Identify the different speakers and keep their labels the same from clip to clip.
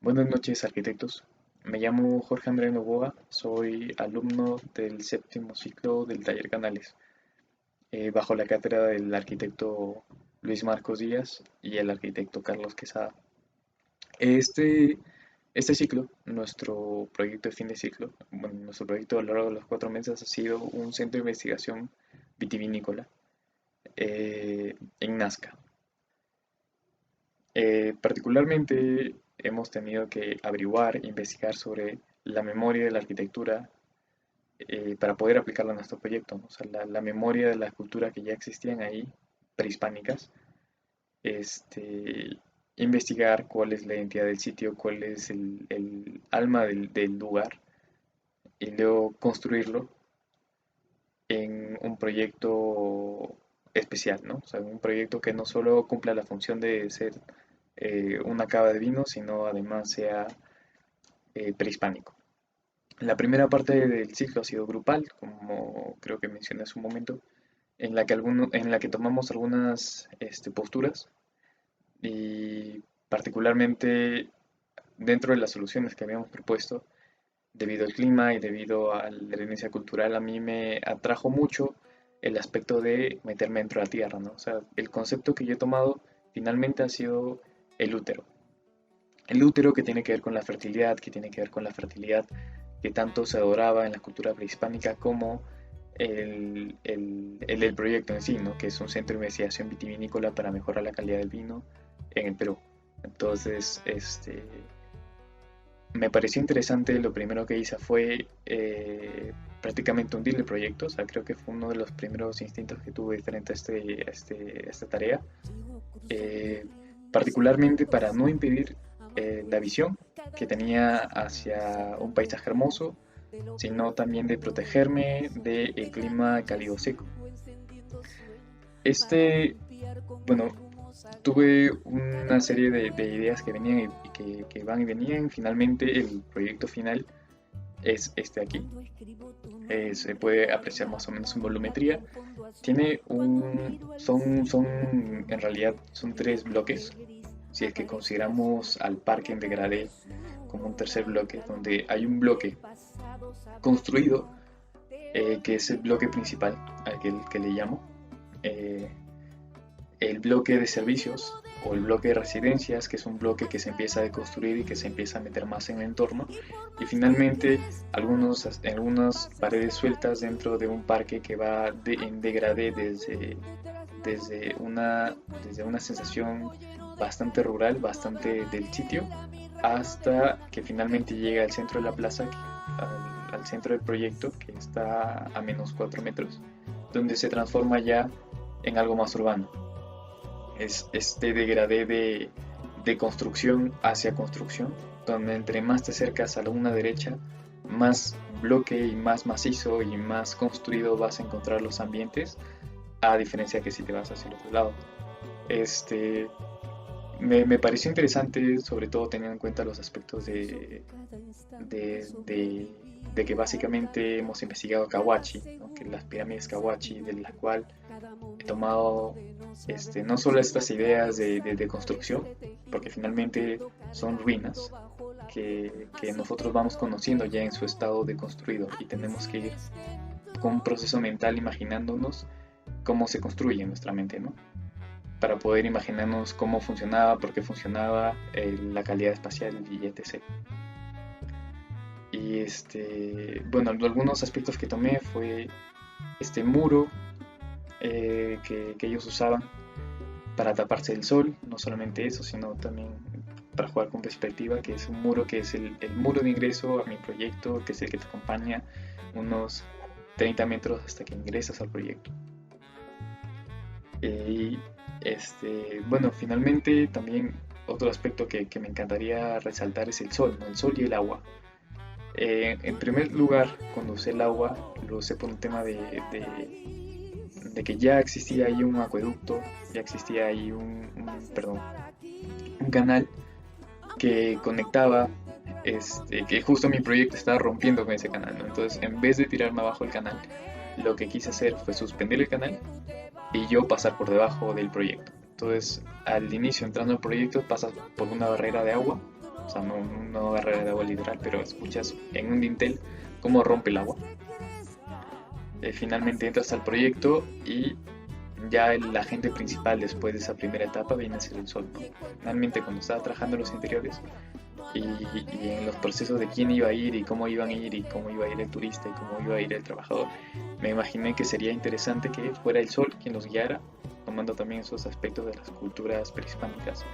Speaker 1: Buenas noches, arquitectos. Me llamo Jorge Andrés Novoa, soy alumno del séptimo ciclo del taller Canales, bajo la cátedra del arquitecto Luis Marcos Díaz y el arquitecto Carlos Quesada. Este, este ciclo, nuestro proyecto de fin de ciclo, bueno, nuestro proyecto a lo largo de los 4 meses ha sido un centro de investigación vitivinícola en Nazca. Particularmente hemos tenido que averiguar e investigar sobre la memoria de la arquitectura para poder aplicarla a nuestro proyecto, ¿no? O sea, la memoria de la cultura que ya existían ahí, prehispánicas, este, investigar cuál es la identidad del sitio, cuál es el alma del lugar y luego construirlo en un proyecto especial, ¿no? O sea, un proyecto que no solo cumpla la función de ser una cava de vino, sino además sea prehispánico. La primera parte del ciclo ha sido grupal, como creo que mencioné hace un momento, en la que tomamos algunas posturas y particularmente dentro de las soluciones que habíamos propuesto, debido al clima y debido a la herencia cultural, a mí me atrajo mucho el aspecto de meterme dentro de la tierra, ¿no? O sea, el concepto que yo he tomado finalmente ha sido el útero. El útero que tiene que ver con la fertilidad, que tiene que ver con la fertilidad que tanto se adoraba en la cultura prehispánica como el proyecto en sí, ¿no? Que es un centro de investigación vitivinícola para mejorar la calidad del vino en el Perú. Entonces, me pareció interesante, lo primero que hice fue prácticamente hundir el proyecto, o sea, creo que fue uno de los primeros instintos que tuve frente a esta tarea, eh, particularmente para no impedir la visión que tenía hacia un paisaje hermoso, sino también de protegerme del clima cálido seco. Este, bueno, tuve una serie de ideas que venían y que van y venían. Finalmente, el proyecto final es este aquí. Se puede apreciar más o menos en volumetría. En realidad, son tres bloques. Si es que consideramos al parque en degradé como un tercer bloque, donde hay un bloque construido, que es el bloque principal, que le llamo. Eh, el bloque de servicios o el bloque de residencias, que es un bloque que se empieza a deconstruir y que se empieza a meter más en el entorno, y finalmente algunas paredes sueltas dentro de un parque que va en degradé desde una sensación bastante rural, bastante del sitio, hasta que finalmente llega al centro de la plaza, al centro del proyecto, que está a menos 4 metros, donde se transforma ya en algo más urbano. Es este degradé de construcción hacia construcción, donde entre más te acercas a la una derecha, más bloque y más macizo y más construido vas a encontrar los ambientes, a diferencia que si te vas hacia el otro lado. Este, me pareció interesante, sobre todo teniendo en cuenta los aspectos de, de- de que básicamente hemos investigado Kawachi, ¿no? Que las pirámides Kawachi, de la cual he tomado no solo estas ideas de construcción, porque finalmente son ruinas que nosotros vamos conociendo ya en su estado de construido y tenemos que ir con un proceso mental imaginándonos cómo se construye en nuestra mente, ¿no? Para poder imaginarnos cómo funcionaba, por qué funcionaba, la calidad espacial y etc. Y bueno, algunos aspectos que tomé fue este muro que ellos usaban para taparse del sol, no solamente eso, sino también para jugar con perspectiva, que es un muro que es el muro de ingreso a mi proyecto, que es el que te acompaña unos 30 metros hasta que ingresas al proyecto. Y bueno, finalmente también otro aspecto que me encantaría resaltar es el sol, ¿no? El sol y el agua. En primer lugar, cuando usé el agua, lo usé por un tema de que ya existía ahí un acueducto, ya existía ahí perdón, un canal que conectaba, que justo mi proyecto estaba rompiendo con ese canal, ¿no? Entonces, en vez de tirarme abajo el canal, lo que quise hacer fue suspender el canal y yo pasar por debajo del proyecto. Entonces, al inicio, entrando al proyecto, pasas por una barrera de agua o sea, no una barrera de agua literal, pero escuchas en un dintel cómo rompe el agua. Finalmente entras al proyecto y ya el agente principal después de esa primera etapa viene a ser el sol, ¿no? Finalmente cuando estaba trabajando en los interiores y en los procesos de quién iba a ir y cómo iban a ir y cómo iba a ir el turista y cómo iba a ir el trabajador, me imaginé que sería interesante que fuera el sol quien los guiara, tomando también esos aspectos de las culturas prehispánicas.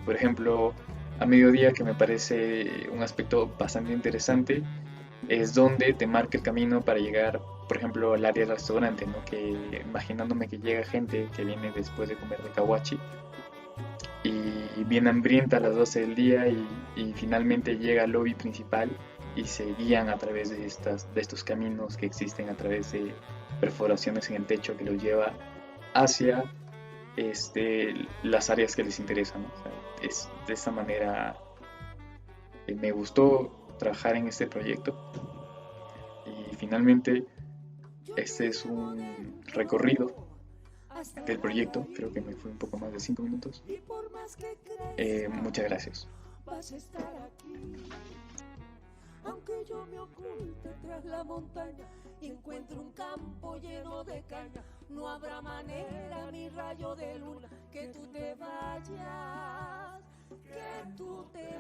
Speaker 1: Por ejemplo, a mediodía, que me parece un aspecto bastante interesante, es donde te marca el camino para llegar, por ejemplo, al área del restaurante, ¿no? Que imaginándome que llega gente que viene después de comer de kawachi y viene hambrienta a las 12 del día y finalmente llega al lobby principal y se guían a través de estos caminos que existen a través de perforaciones en el techo que los lleva hacia las áreas que les interesan, ¿no? O sea, es de esta manera me gustó trabajar en este proyecto y finalmente este es un recorrido del proyecto, creo que me fue un poco más de 5 minutos. Muchas gracias.
Speaker 2: Aunque yo me oculte tras la montaña y encuentre un campo lleno de caña, no habrá manera, mi rayo de luna, que tú te vayas, que tú te